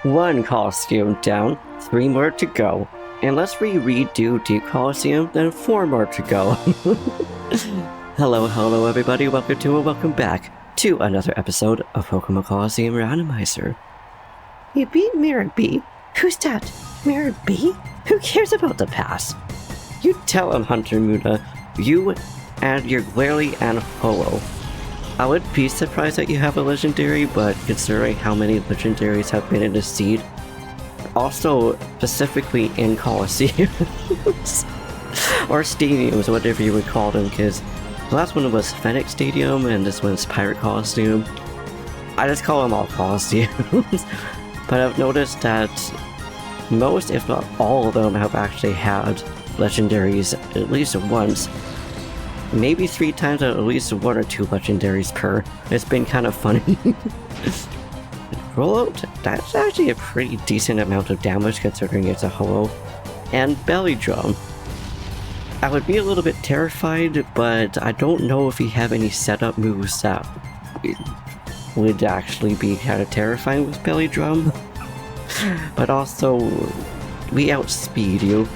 One Colosseum down, 3 more to go. Unless we redo Deep Colosseum, then 4 more to go. Hello everybody, welcome back to another episode of Pokémon Colosseum Randomizer. You beat Mirror B? Who's that? Mirror B? Who cares about the past? You tell him, Hunter Muna. You and your Glalie and Holo. I would be surprised that you have a legendary, but considering how many legendaries have been in the seed, also specifically in Colosseums, or stadiums, whatever you would call them, because the last one was Fennec Stadium and this one's Pyrite Colosseum. I just call them all Colosseums, but I've noticed that most, if not all of them, have actually had legendaries at least once. Maybe 3 times, at least 1 or 2 legendaries per. It's been kind of funny. Rollout, that's actually a pretty decent amount of damage considering it's a Holo. And Belly Drum. I would be a little bit terrified, but I don't know if we have any setup moves that would actually be kind of terrifying with Belly Drum. But also, we outspeed you.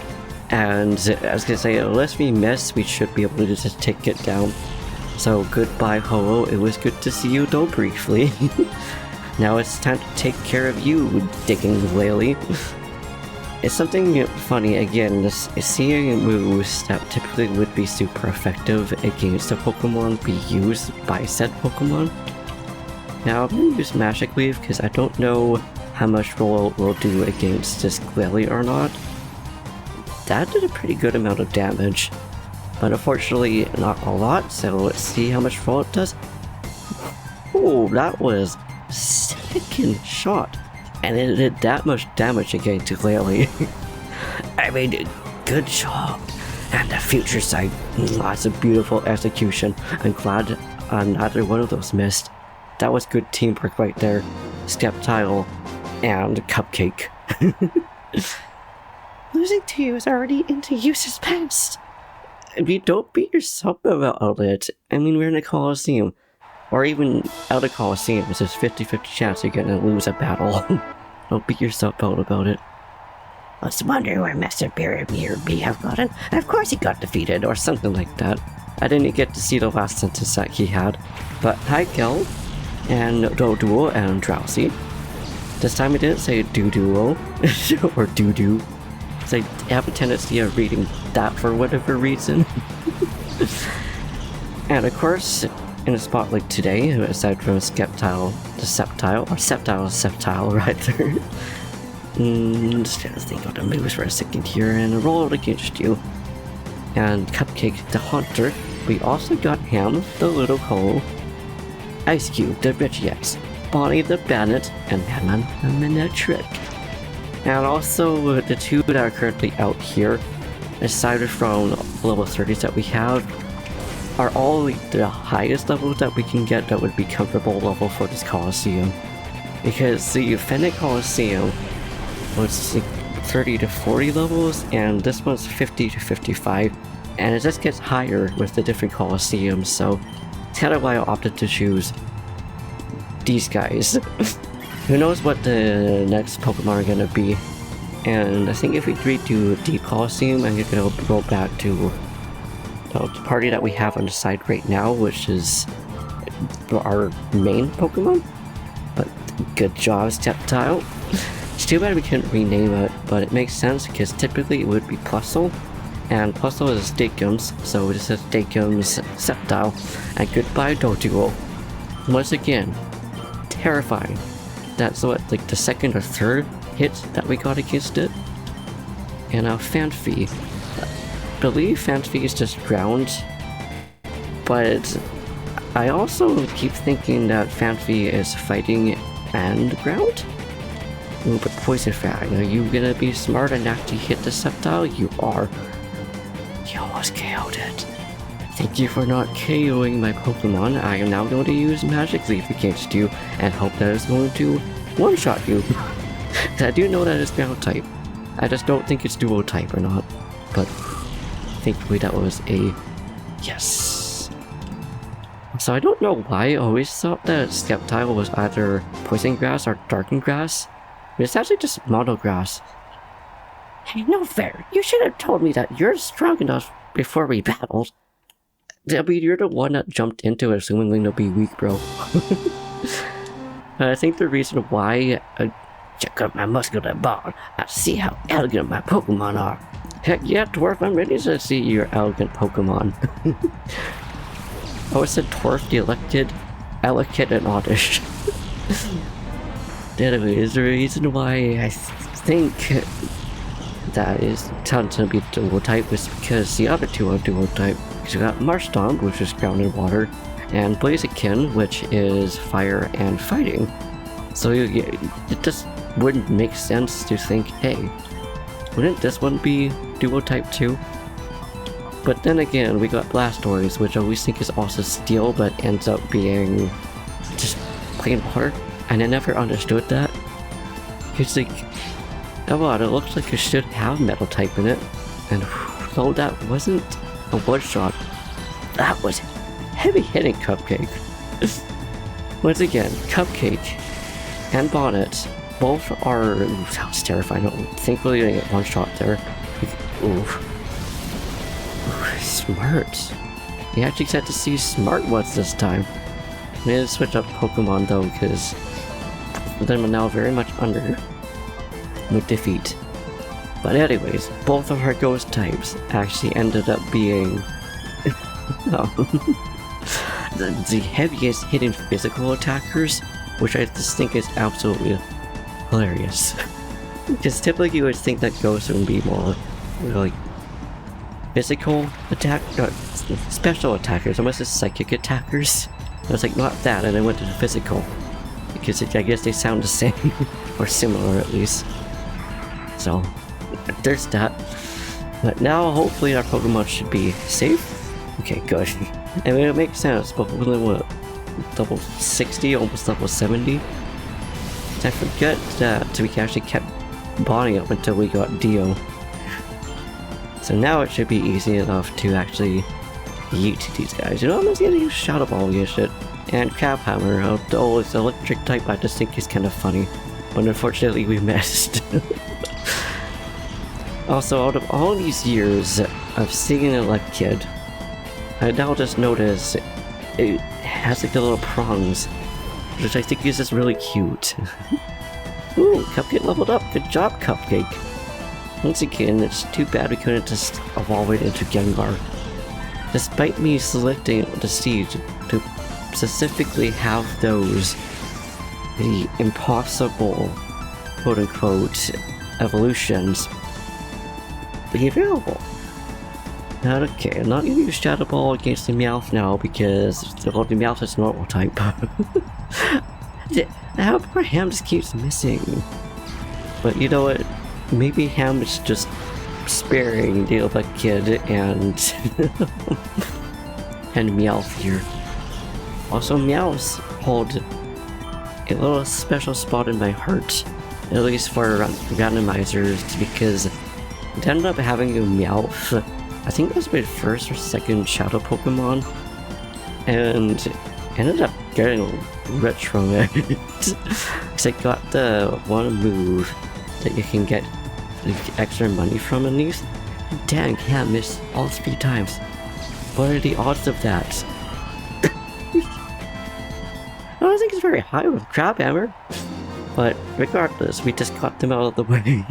And I was gonna say, unless we miss, we should be able to just take it down. So goodbye, Holo. It was good to see you, though briefly. Now it's time to take care of you, digging Glalie. It's something funny, again, seeing moves that typically would be super effective against a Pokemon be used by said Pokemon. Now I'm gonna use Magic Leaf because I don't know how much Rollout will do against this Glalie or not. That did a pretty good amount of damage, but unfortunately not a lot, so let's see how much Rollout does. Oh, that was second shot, and it did that much damage against Glalie. I mean, good job. And the future sight, lots of beautiful execution. I'm glad neither one of those missed. That was good teamwork right there. Skeptile and Cupcake. Losing to you is already into use's past. I mean, don't beat yourself about it. I mean, we're in a Colosseum. Or even out of Colosseum, there's 50-50 chance you're gonna lose a battle. Don't beat yourself out about it. Let's wonder where Master Mirror B have gotten. Of course he got defeated, or something like that. I didn't get to see the last sentence that he had. But hi, Kel, and Doduo, and Drowsy. This time he didn't say Doo-Duo, or Doo-Doo. I have a tendency of reading that for whatever reason. And of course, in a spot like today, aside from Skeptile, Sceptile rather. Just trying to think of the moves for a second here, and roll out against you. And Cupcake the Haunter. We also got him, the Little Hole, Ice Cube the RegiX, Bonnie the Bandit, and Madman the Manectric. And also, the 2 that are currently out here, aside from level 30s that we have, are all the highest levels that we can get that would be comfortable level for this Colosseum. Because the Fennec Colosseum was like 30 to 40 levels, and this one's 50 to 55, and it just gets higher with the different Colosseums, so it's kind of why I opted to choose these guys. Who knows what the next Pokemon are gonna be. And I think if we redo Deep Colosseum, I'm gonna go back to the party that we have on the side right now, which is our main Pokemon. But good job, Skeptile. It's too bad we couldn't rename it, but it makes sense because typically it would be Plusle, and Plusle is Stakums, so this is Stakums Sceptile, and goodbye Doduo. Once again, terrifying. That's what, like the second or third hit that we got against it. And now Fanfy. I believe Fanfy is just ground, but I also keep thinking that Fanfy is fighting and ground. Ooh, but Poison Fang, are you gonna be smart and actually hit the Sceptile? You are. You almost KO'd it. Thank you for not KOing my Pokemon. I am now going to use Magic Leaf against you and hope that it's going to one-shot you. I do know that it's ground type. I just don't think it's dual type or not. But thankfully that was a yes. So I don't know why I always thought that Skeptile was either Poison Grass or Darken Grass. It's actually just monograss. Hey, no fair. You should have told me that you're strong enough before we battled. I mean, you're the one that jumped into it assuming they'll be weak, bro. I think the reason why check out my muscular bond. I see how elegant my Pokemon are. Heck yeah, Dwarf, I'm ready to see your elegant Pokemon. Oh, it said Dwarf, the elegant and oddish. Anyways, the reason why I think that is turned to be dual type is because the other two are dual type. Because you got Marshtomp, which is ground and water, and Blaziken, which is fire and fighting. So it just wouldn't make sense to think, hey, wouldn't this one be dual type too? But then again, we got Blastoise, which I always think is also steel, but ends up being just plain water. And I never understood that. It's like, oh wow, it looks like it should have metal type in it. And though that wasn't a one-shot, that was heavy-hitting Cupcake. Once again, Cupcake and Bonnet both are... Ooh, that was terrifying. Thankfully I didn't get one shot there. Ooh. Smart. You actually got to see smart ones this time. I need to switch up Pokemon though, because them are now very much under with defeat. But anyways, both of our ghost types actually ended up being the heaviest hitting physical attackers, which I just think is absolutely hilarious. Because typically you would think that ghosts would be more like physical attack, special attackers, almost as psychic attackers. I was like, not that, and I went to the physical. Because I guess they sound the same, or similar at least. So, there's that. But now, hopefully our Pokemon should be safe. Okay, good. I mean, it makes sense, but we're what, level 60, almost level 70? I forget that we actually kept bonding up until we got Dio. So now it should be easy enough to actually yeet these guys. You know, I'm just gonna use Shadow Ball and shit. And Crabhammer, although it's electric type, I just think is kind of funny. But unfortunately we missed. Also, out of all these years of seeing a Kid, I now just notice it has like the little prongs, which I think is just really cute. Ooh, Cupcake leveled up. Good job, Cupcake. Once again, it's too bad we couldn't just evolve it into Gengar. Despite me selecting the seed to specifically have those, the impossible, quote-unquote, evolutions be available. Not okay, I'm not gonna use Shadow Ball against the Meowth now because the Meowth is normal type. How poor Ham just keeps missing. But you know what? Maybe Ham is just sparing the other kid and and Meowth here. Also, Meowth hold a little special spot in my heart, at least for randomizers, because it ended up having a Meowth. I think it was my first or second Shadow Pokemon, and ended up getting rich from it. Because I got the one move that you can get extra money from at least. Dang, yeah, I missed all 3 times. What are the odds of that? I don't think it's very high with Crabhammer. But regardless, we just got them out of the way.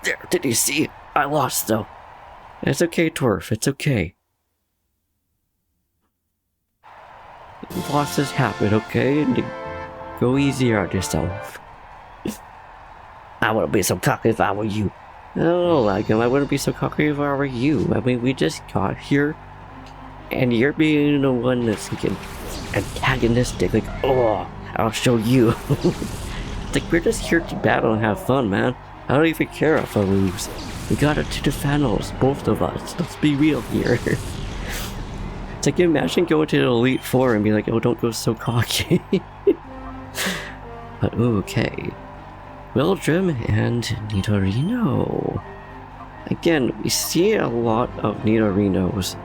There, did you see? I lost though. It's okay, Dwarf, it's okay. Losses happen, okay? Go easy on yourself. I wouldn't be so cocky if I were you. Oh, like him, I wouldn't be so cocky if I were you. I mean, we just got here, and you're being the one that's getting antagonistic, like, oh, I'll show you. Like, we're just here to battle and have fun, man. I don't even care if I lose. We got it to the finals, both of us. Let's be real here. It's like, imagine going to the Elite Four and be like, oh, don't go so cocky. But okay. Wildrim and Nidorino. Again, we see a lot of Nidorinos.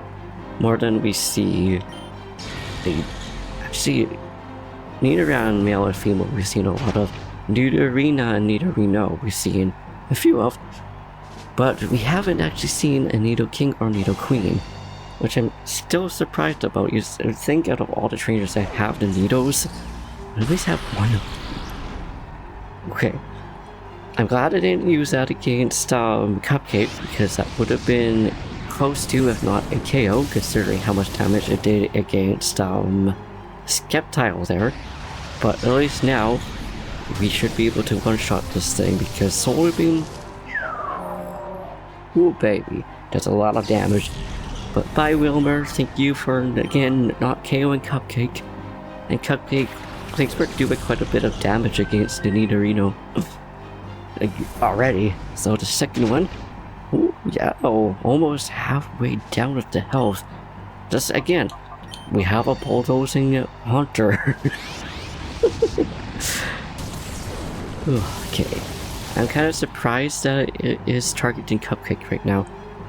More than we see the... Actually, Nidoran male and female we've seen a lot of. Nidorina and Nidorino we've seen a few of, but we haven't actually seen a Nidoking or Nidoqueen, which I'm still surprised about. You think out of all the trainers that have the Nidos, I at least have one of them. Okay. I'm glad I didn't use that against Cupcake, because that would have been close to, if not a KO, considering how much damage it did against Skeptile there. But at least now, we should be able to one-shot this thing, because Solar Beam... Ooh baby, that's a lot of damage. But bye Wilmer, thank you for, again, not KOing Cupcake. And Cupcake, thanks for doing quite a bit of damage against the Nidorino. Already. So the second one, ooh, yeah, almost halfway down with the health. Just again, we have a bulldozing hunter. Okay, I'm kind of surprised that it is targeting Cupcake right now,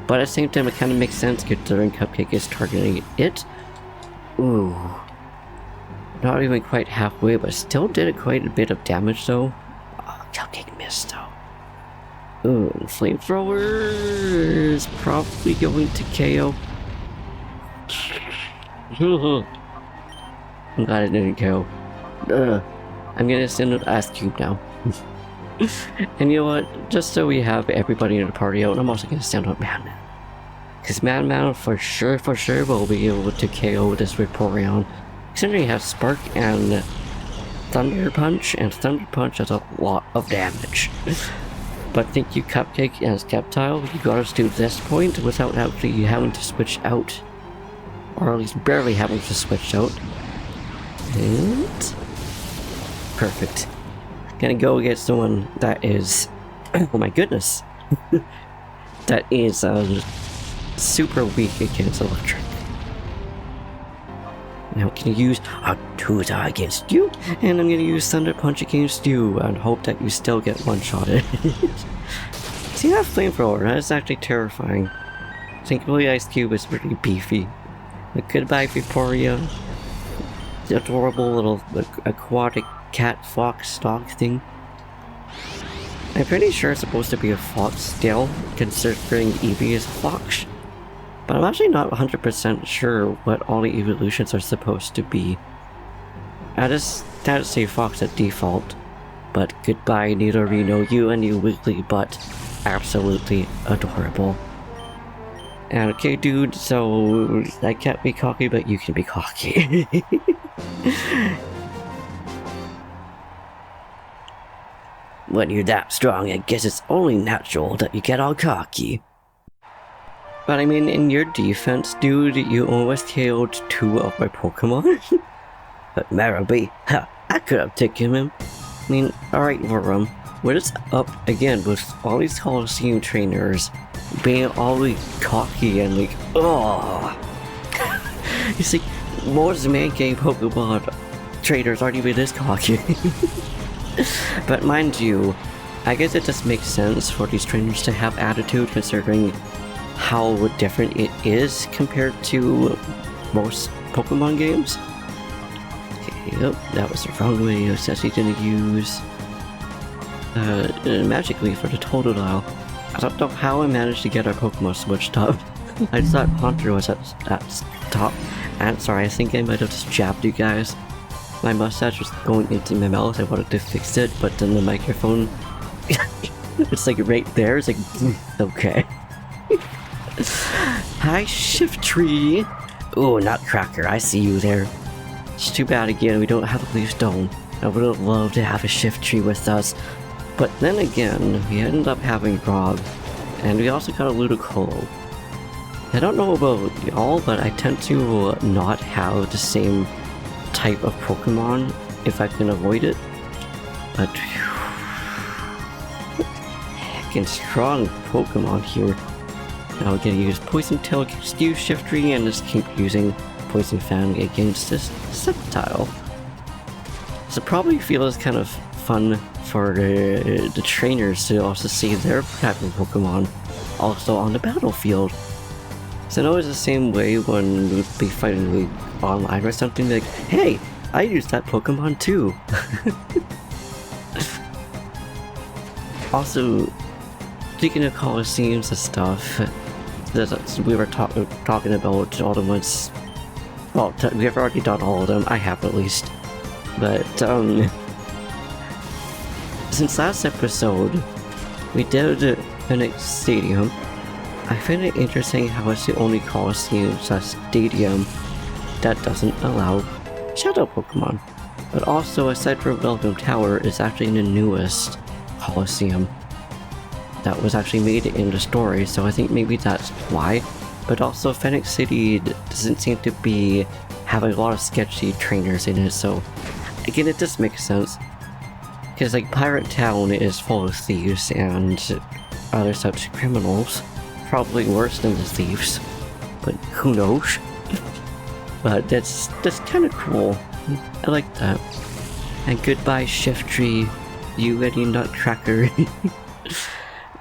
but at the same time it kind of makes sense considering Cupcake is targeting it. Ooh, not even quite halfway, but still did quite a bit of damage though. Cupcake missed though. Ooh, Flamethrower is probably going to KO. I'm glad it didn't KO. I'm gonna send an Ice Cube now. And you know what? Just so we have everybody in the party out, I'm also gonna send out Madman. Because Madman for sure will be able to KO this Vaporeon. Considering you have Spark and Thunder Punch, and Thunder Punch has a lot of damage. But thank you Cupcake and Skeptile, you got us to this point without actually having to switch out. Or at least barely having to switch out. And... perfect. Gonna go against someone that is... oh my goodness! that is super weak against Electric. Now can you use Tuta against you, and I'm gonna use Thunder Punch against you, and hope that you still get one-shotted. See that Flamethrower? That is actually terrifying. Thankfully Ice Cube is pretty beefy. But goodbye Vaporeon. The adorable little aquatic cat fox dog thing. I'm pretty sure it's supposed to be a fox still, considering Eevee is a fox. But I'm actually not 100% sure what all the evolutions are supposed to be. I just say fox at default. But goodbye Nidorino, you and your wiggly butt. Absolutely adorable. And okay dude, so I can't be cocky, but you can be cocky. When you're that strong, I guess it's only natural that you get all cocky. But I mean, in your defense, dude, you almost KO'd 2 of my Pokemon. But Marabee, I could have taken him. I mean, alright Vorum, what is up again with all these Colosseum trainers being all like cocky and like, oh. It's like, most man game Pokemon trainers aren't even this cocky. But mind you, I guess it just makes sense for these trainers to have attitude considering how different it is compared to most Pokemon games. Okay, oh, that was the wrong way. I was actually gonna use Magic Leaf for the Totodile. I don't know how I managed to get our Pokemon switched up. I just thought Haunter was at top. And sorry, I think I might have just jabbed you guys. My mustache was going into my mouth, I wanted to fix it, but then the microphone... it's like right there, it's like... okay. Hi, Shiftry! Oh, Nutcracker, I see you there. It's too bad again, we don't have a Leaf Stone. I would have loved to have a Shiftry with us. But then again, we ended up having Rob, and we also got a Ludicolo. I don't know about y'all, but I tend to not have the same type of Pokemon if I can avoid it. But heckin' strong Pokemon here. Now we're gonna use Poison Tail against you, Shiftry, and just keep using Poison Fang against this Sceptile. So probably feels kind of fun for the trainers to also see their type of Pokemon also on the battlefield. So I know it's the same way when we'd be fighting like online or something like, hey, I used that Pokemon too. Also, speaking of Colosseums and stuff, we were talking about all the ones. Well, we have already done all of them. I have at least. But since last episode, we did Phoenix Stadium. I find it interesting how it's the only Colosseum/Stadium that doesn't allow Shadow Pokemon. But also, aside from Welcome Tower, is actually the newest Colosseum that was actually made in the story, so I think maybe that's why. But also, Phoenix City doesn't seem to have a lot of sketchy trainers in it, so again, it just makes sense. Because like Pirate Town is full of thieves and other such criminals, probably worse than the thieves, but who knows? But that's kind of cool. I like that. And goodbye, Shiftry, you and your Nutcracker.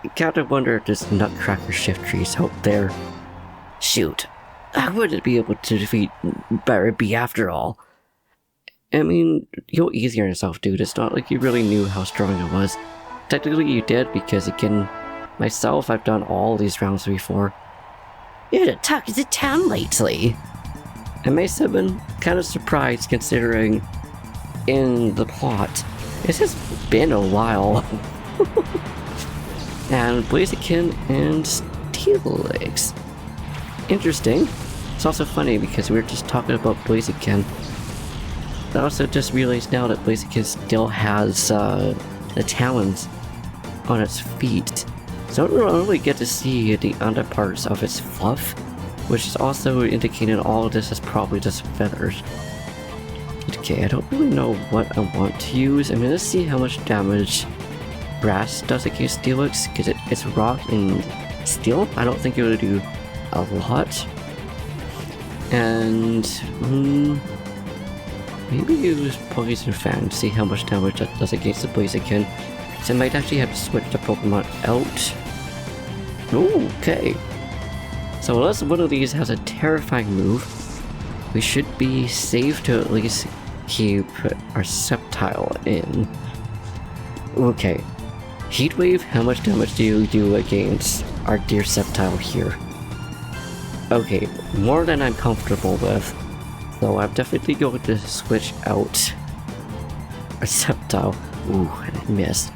I kind of wonder if this Nutcracker Shiftry's out there. Shoot, I wouldn't be able to defeat Barabee after all. I mean, you're easy on yourself, dude. It's not like you really knew how strong it was. Technically you did, because again, myself, I've done all these rounds before. You're the talk of the town lately. I may have been kind of surprised considering in the plot, it's just been a while. And Blaziken and Steelix. Interesting. It's also funny because we were just talking about Blaziken. I also just realized now that Blaziken still has the talons on its feet. So I don't really get to see the underparts of its fluff, which is also indicating all of this is probably just feathers. Okay, I don't really know what I want to use. I mean, let's see how much damage Grass does against Steelix, because it's rock and steel. I don't think it would do a lot. And maybe use Poison Fan to see how much damage that does against the Blaziken. So I might actually have to switch the Pokemon out. Ooh, okay. So unless one of these has a terrifying move, we should be safe to at least keep our Sceptile in. Okay. Heatwave, how much damage do you do against our dear Sceptile here? Okay, more than I'm comfortable with. So I'm definitely going to switch out our Sceptile. Ooh, and I missed.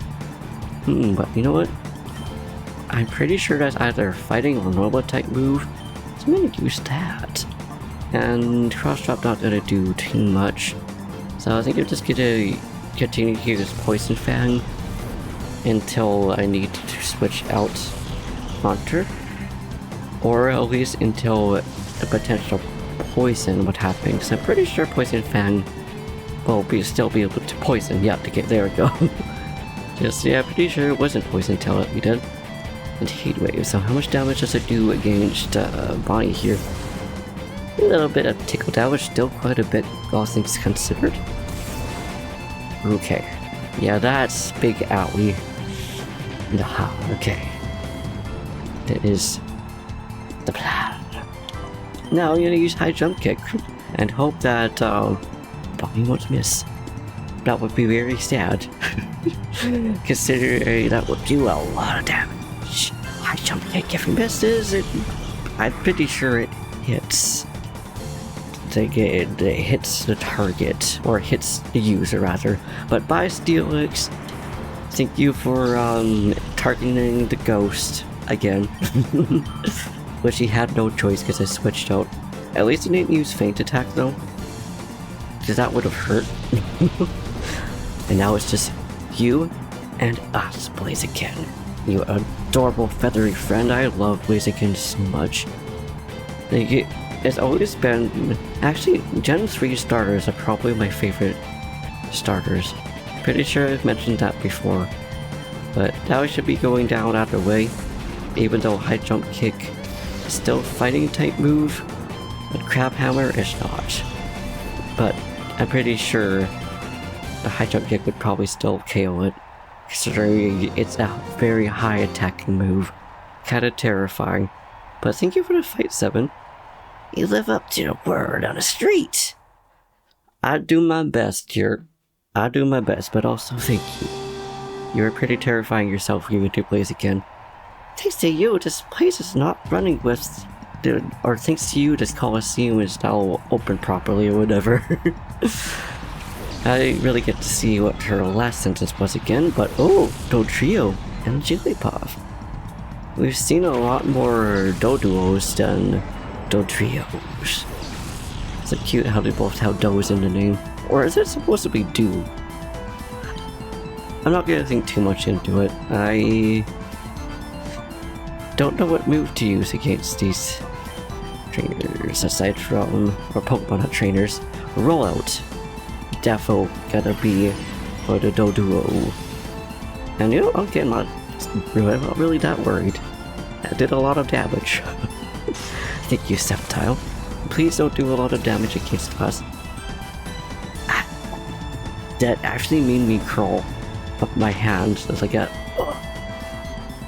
But you know what? I'm pretty sure that's either fighting or normal type move. So I'm gonna use that. And Cross Drop not gonna do too much. So I think I'm just gonna continue to use Poison Fang until I need to switch out Haunter. Or at least until the potential poison would happen. Because I'm pretty sure Poison Fang will still be able to poison. Yeah, there we go. I'm pretty sure it wasn't poison until we did. And Heat Wave. So how much damage does it do against Bonnie here? A little bit of tickle damage, still quite a bit, all things considered. Okay. Yeah, that's Big Owie. Okay. That is the plan. Now I'm gonna use High Jump Kick and hope that Bonnie won't miss. That would be very sad. Considering that would do a lot of damage. High Jump Kick, if he misses, I'm pretty sure it hits. It hits the target, or hits the user rather. But bye Steelix. Thank you for targeting the ghost again. Which he had no choice because I switched out. At least he didn't use Feint Attack though, because that would have hurt. And now it's just you and us, Blaziken. You adorable feathery friend. I love Blaziken so much. It's always been... Actually, Gen 3 starters are probably my favorite starters. Pretty sure I've mentioned that before. But now I should be going down either way. Even though High Jump Kick is still a fighting type move, but Crab Hammer is not. But I'm pretty sure the High Jump Kick would probably still KO it, considering it's a very high attacking move. Kinda terrifying. But thank you for the fight, 7. You live up to the word on the street. I do my best here. I do my best, but also thank you. you were pretty terrifying yourself when you went to Blaziken. Thanks to you, this place is not running with... or thanks to you, this Colosseum is now open properly or whatever. I didn't really get to see what her last sentence was again, but oh, Dodrio and Jigglypuff. We've seen a lot more Doduos than Dodrios. It's so cute how they both have Do's in the name. Or is it supposed to be Do? I'm not gonna think too much into it. I don't know what move to use against these trainers aside from, or Pokemon not trainers. Rollout. Defo gotta be for the Doduo. And you know, okay, I'm not really that worried. I did a lot of damage. Thank you, Sceptile. Please don't do a lot of damage against us. That actually made me crawl up my hand as I got...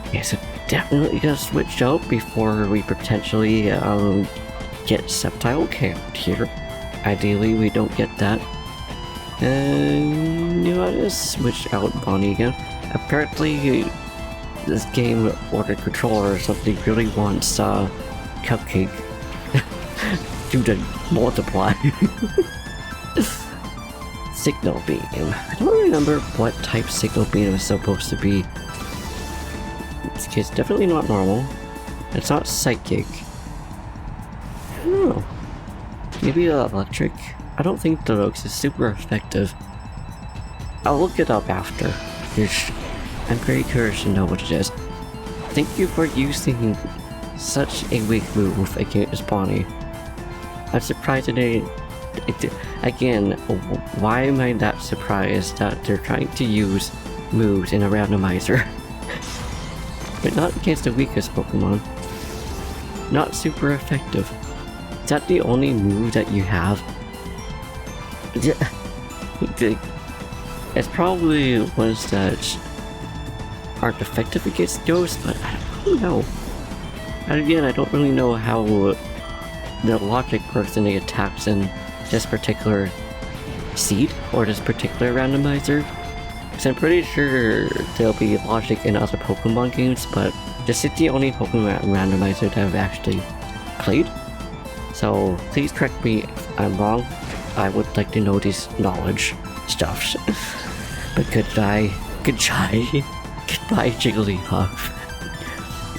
Okay, so definitely gonna switch out before we potentially get Sceptile camped here. Ideally, we don't get that. And you know, I just switch out Bonnie again. Apparently, this game ordered controller or something really wants Cupcake to multiply. Signal Beam. I don't remember what type Signal Beam is supposed to be. It's definitely not normal. It's not psychic. I don't know. Maybe electric? I don't think the Rogues is super effective. I'll look it up after. I'm very curious to know what it is. Thank you for using such a weak move against Bonnie. I'm surprised again, why am I that surprised that they're trying to use moves in a randomizer? But not against the weakest Pokemon. Not super effective. Is that the only move that you have? It's probably ones that aren't effective against ghosts, but I don't know. And again, I don't really know how the logic works in the attacks in this particular seed or this particular randomizer. Because I'm pretty sure there'll be logic in other Pokemon games, but this is the only Pokemon randomizer that I've actually played. So please correct me if I'm wrong. I would like to know these knowledge stuffs. But goodbye, Jigglypuff.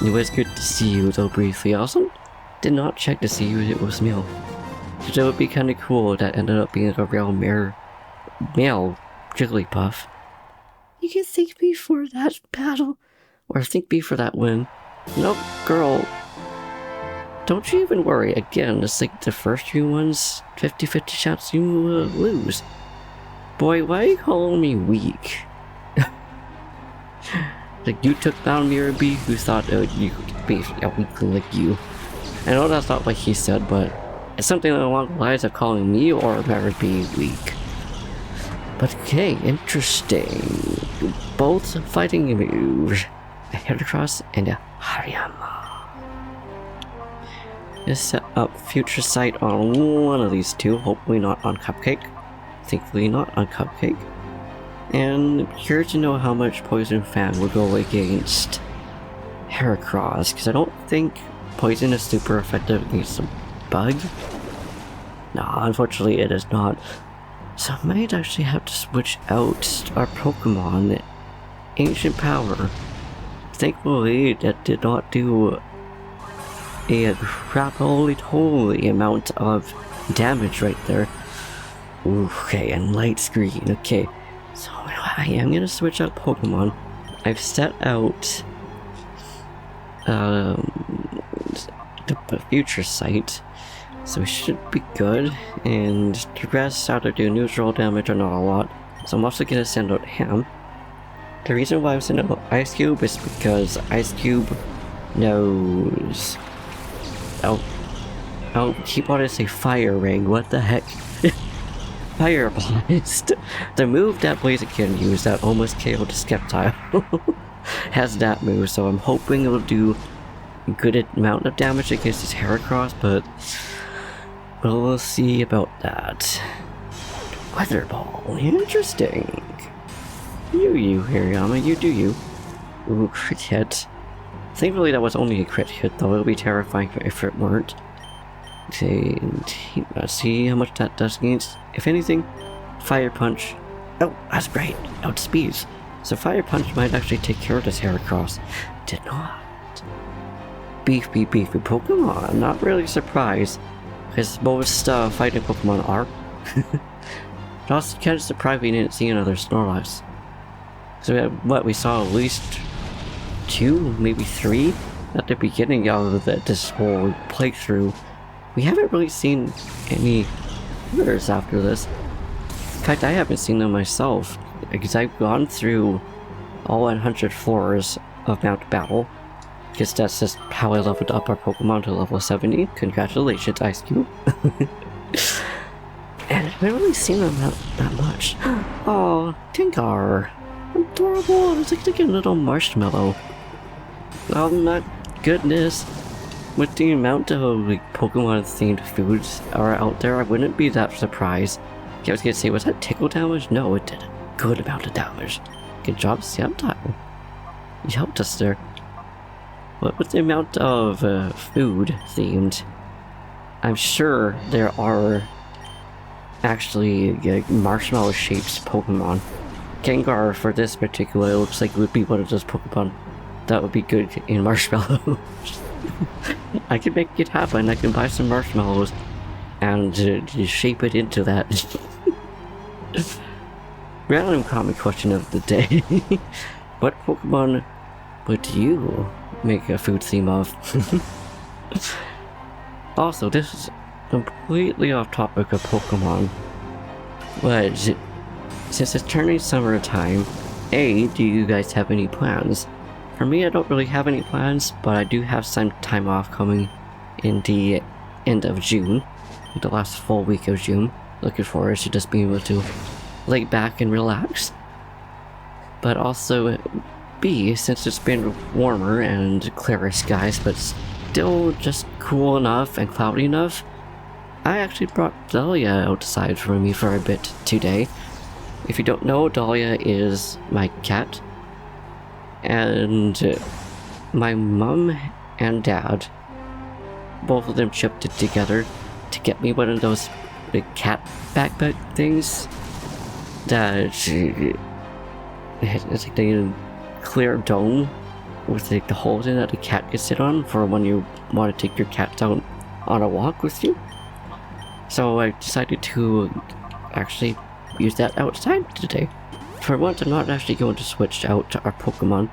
It was good to see you though briefly. I also did not check to see if it was male. So it would be kind of cool that ended up being a real male Jigglypuff. You can thank me for that battle, or thank me for that win. No, girl, don't you even worry. Again, it's like the first few ones, 50-50 shots you lose. Boy, why are you calling me weak? Like you took down Mirabee, who thought you could be a weakling like you. I know that's not what he said, but it's something along the lines of calling me or Mirabee weak. But okay, interesting. Both fighting moves. A Heracross and a Hariyama. Let's set up future sight on one of these two, hopefully not on Cupcake. Thankfully not on Cupcake. And I'm curious to know how much Poison Fan will go against Heracross, because I don't think Poison is super effective against a bug. Nah, unfortunately it is not. So I might actually have to switch out our Pokemon. Ancient Power. Thankfully that did not do a holy amount of damage right there. Okay, and Light Screen. Okay, so I am gonna switch out Pokemon. I've set out the future sight, so we should be good. And the rest either do neutral damage or not a lot. So I'm also gonna send out Ham. The reason why I'm sending out Ice Cube is because Ice Cube knows. I'll keep wanting to say Fire Ring. What the heck? Fire Blast. The move that Blaziken used that almost KO'd Sceptile has that move, so I'm hoping it'll do a good amount of damage against this Heracross, but we'll see about that. Weather Ball. Interesting. You, Hariyama, you do you. Ooh, crit hit. Thankfully that was only a crit hit, though. It'll be terrifying if it weren't. Okay, let's see how much that does against, if anything, Fire Punch. Oh, that's great. Outspeeds. So Fire Punch might actually take care of this Heracross. Did not. Beefy Pokemon. Not really surprised, because most fighting Pokemon are. But also kind of surprised we didn't see another Snorlax. So we saw at least 2, maybe 3 at the beginning of this whole playthrough. We haven't really seen any others after this. In fact, I haven't seen them myself, because I've gone through all 100 floors of Mount Battle, because that's just how I leveled up our Pokemon to level 70. Congratulations, Ice Cube. And I haven't really seen them that much. Oh, Tingar. Adorable. It's like a little marshmallow. Oh my goodness. With the amount of like Pokemon-themed foods are out there, I wouldn't be that surprised. I was gonna say, was that tickle damage? No, it did a good amount of damage. Good job, Sceptile. You helped us there. But with the amount of food-themed, I'm sure there are actually marshmallow-shaped Pokemon. Gengar, for this particular, it looks like it would be one of those Pokemon that would be good in marshmallows. I can make it happen. I can buy some marshmallows and shape it into that. Random comic question of the day. What Pokemon would you make a food theme of? Also, this is completely off topic of Pokemon, but since it's turning summertime, do you guys have any plans? For me, I don't really have any plans, but I do have some time off coming in the end of June, the last full week of June. Looking forward to just being able to lay back and relax. But also, since it's been warmer and clearer skies, but still just cool enough and cloudy enough, I actually brought Dahlia outside for me for a bit today. If you don't know, Dahlia is my cat. And my mom and dad, both of them chipped it together to get me one of those big cat backpack things that it's like the clear dome with like the holes in it that the cat can sit on for when you want to take your cat out on a walk with you. So I decided to actually use that outside today. For once, I'm not actually going to switch out our Pokemon,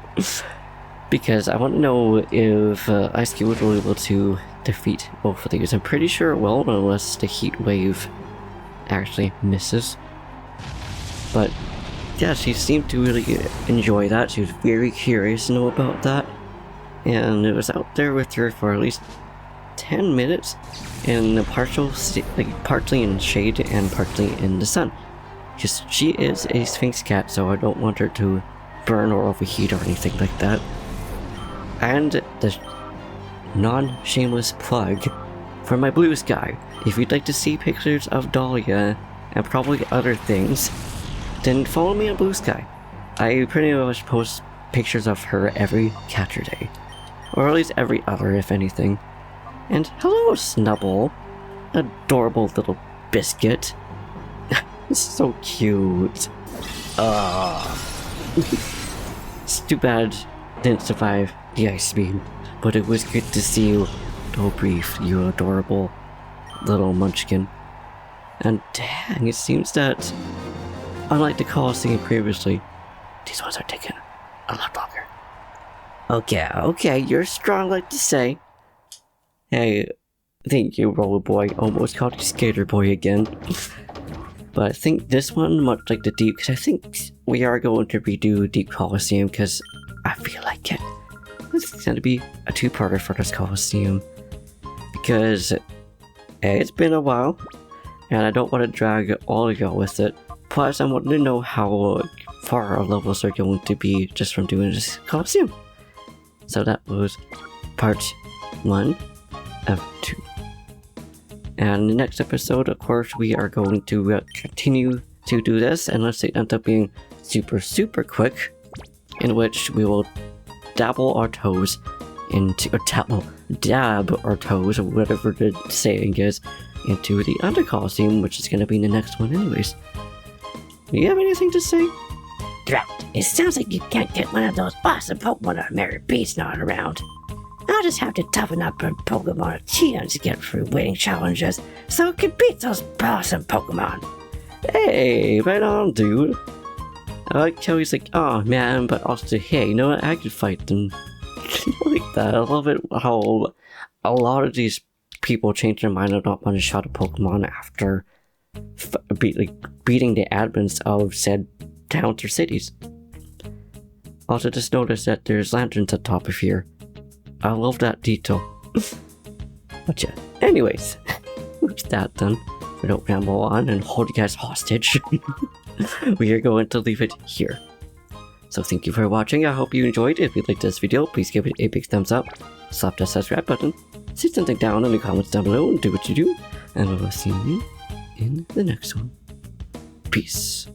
because I want to know if Ice Cube will be able to defeat both of these. I'm pretty sure it will, unless the Heat Wave actually misses. But yeah, she seemed to really enjoy that. She was very curious to know about that, and it was out there with her for at least 10 minutes in the partly in shade and partly in the sun. Because she is a Sphinx cat, so I don't want her to burn or overheat or anything like that. And the non-shameless plug for my Blue Sky. If you'd like to see pictures of Dahlia and probably other things, then follow me on Blue Sky. I pretty much post pictures of her every Saturday, or at least every other, if anything. And hello, Snubble, adorable little biscuit. It's so cute. It's too bad didn't survive the ice beam, but it was good to see you, Brief, you adorable little munchkin. And dang, it seems that, unlike the Colosseum previously, these ones are taking a lot longer. Okay, you're strong like to say. Hey, thank you, Roller Boy. Almost called you Skater Boy again. But I think this one, much like the Deep, because I think we are going to redo Deep Colosseum, because I feel like it. It's going to be a two-parter for this Colosseum. Because it's been a while, and I don't want to drag all of y'all with it. Plus, I want to know how far our levels are going to be just from doing this Colosseum. So that was part 1 of 2. And in the next episode, of course, we are going to continue to do this, unless they end up being super quick, in which we will dabble our toes into, or dab our toes, or whatever the saying is, into the Under Colosseum, which is going to be in the next one anyways. Do you have anything to say? Drought, it sounds like you can't get one of those awesome Pokemon or Mary B's not around. I'll just have to toughen up on Pokemon achievements to get through winning challenges so it can beat those awesome Pokemon. Hey, right on, dude. I like how he's like, oh man, but also, hey, you know what, I could fight them. I like that. I love it how a lot of these people change their mind and not want to shot a Pokemon after beating the admins of said towns or cities. Also, just notice that there's lanterns at top of here. I love that detail. But yeah, anyways, with that done, we don't ramble on and hold you guys hostage. We are going to leave it here. So thank you for watching. I hope you enjoyed. If you liked this video, please give it a big thumbs up. Slap that subscribe button. Say something down in the comments down below and do what you do. And I will see you in the next one. Peace.